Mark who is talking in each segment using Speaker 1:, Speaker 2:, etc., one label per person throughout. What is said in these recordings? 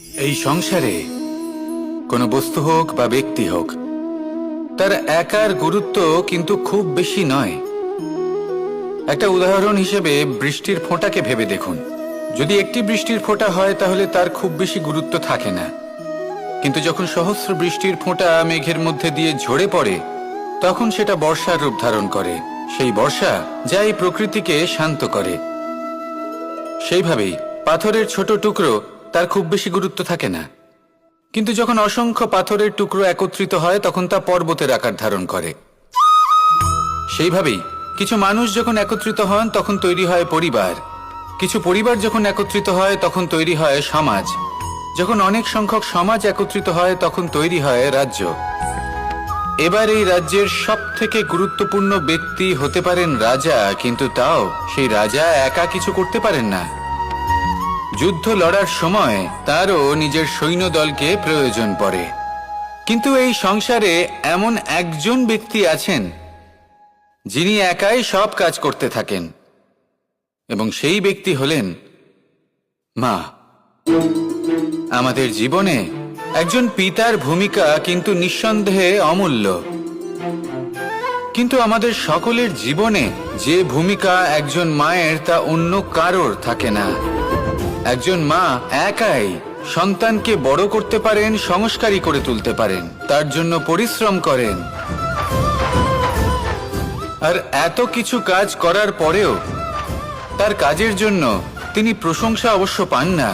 Speaker 1: এই সংসারে কোনো বস্তু হোক বা ব্যক্তি হোক, তার একার গুরুত্ব কিন্তু খুব বেশি নয়। একটা উদাহরণ হিসেবে বৃষ্টির ফোঁটাকে ভেবে দেখুন। যদি একটি বৃষ্টির ফোঁটা হয় তাহলে তার খুব বেশি গুরুত্ব থাকে না, কিন্তু যখন সহস্র বৃষ্টির ফোঁটা মেঘের মধ্যে দিয়ে ঝরে পড়ে তখন সেটা বর্ষার রূপ ধারণ করে। সেই বর্ষা যা এই প্রকৃতিকে শান্ত করে। সেইভাবেই পাথরের ছোট টুকরো, তার খুব বেশি গুরুত্ব থাকে না, কিন্তু যখন অসংখ্য পাথরের টুকরো একত্রিত হয় তখন তা পর্বতের আকার ধারণ করে। সেইভাবেই কিছু মানুষ যখন একত্রিত হন তখন তৈরি হয় পরিবার, কিছু পরিবার যখন একত্রিত হয় তখন তৈরি হয় সমাজ, যখন অনেক সংখ্যক সমাজ একত্রিত হয় তখন তৈরি হয় রাজ্য। এবার এই রাজ্যের সবথেকে গুরুত্বপূর্ণ ব্যক্তি হতে পারেন রাজা, কিন্তু তাও সেই রাজা একা কিছু করতে পারেন না। যুদ্ধ লড়ার সময় তারও নিজের সৈন্যদলকে প্রয়োজন পড়ে। কিন্তু এই সংসারে এমন একজন ব্যক্তি আছেন যিনি একাই সব কাজ করতে থাকেন, এবং সেই ব্যক্তি হলেন মা। আমাদের জীবনে একজন পিতার ভূমিকা কিন্তু নিঃসন্দেহে অমূল্য, কিন্তু আমাদের সকলের জীবনে যে ভূমিকা একজন মায়ের তা অন্য কারোর থাকে না। একজন মা একাই সন্তানকে বড় করতে পারেন, সংস্কারী করে তুলতে পারেন, তার জন্য পরিশ্রম করেন। আর এত কিছু কাজ করার পরেও তার কাজের জন্য তিনি প্রশংসা অবশ্য পান না।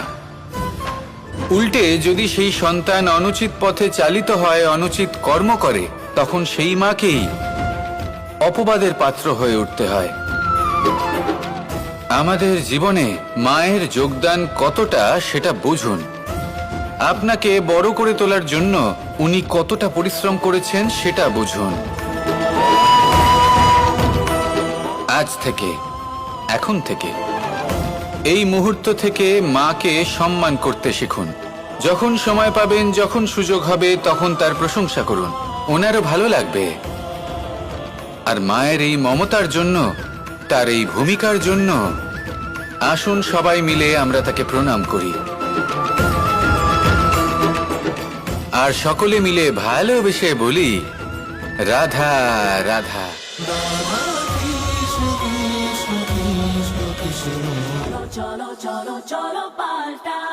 Speaker 1: উল্টে যদি সেই সন্তান অনুচিত পথে চালিত হয়, অনুচিত কর্ম করে, তখন সেই মাকেই অপবাদের পাত্র হয়ে উঠতে হয়। আমাদের জীবনে মায়ের যোগদান কতটা সেটা বুঝুন। আপনাকে বড় করে তোলার জন্য উনি কতটা পরিশ্রম করেছেন সেটা বুঝুন। আজ থেকে, এখন থেকে, এই মুহূর্ত থেকে মাকে সম্মান করতে শিখুন। যখন সময় পাবেন, যখন সুযোগ হবে, তখন তার প্রশংসা করুন, ওনারও ভালো লাগবে। আর মায়ের এই মমতার জন্য, তার এই ভূমিকার জন্য আসুন সবাই মিলে আমরা তাকে প্রণাম করি, আর সকলে মিলে ভালোবেসে বলি Radha Radha.
Speaker 2: cholo, cholo, cholo, palta.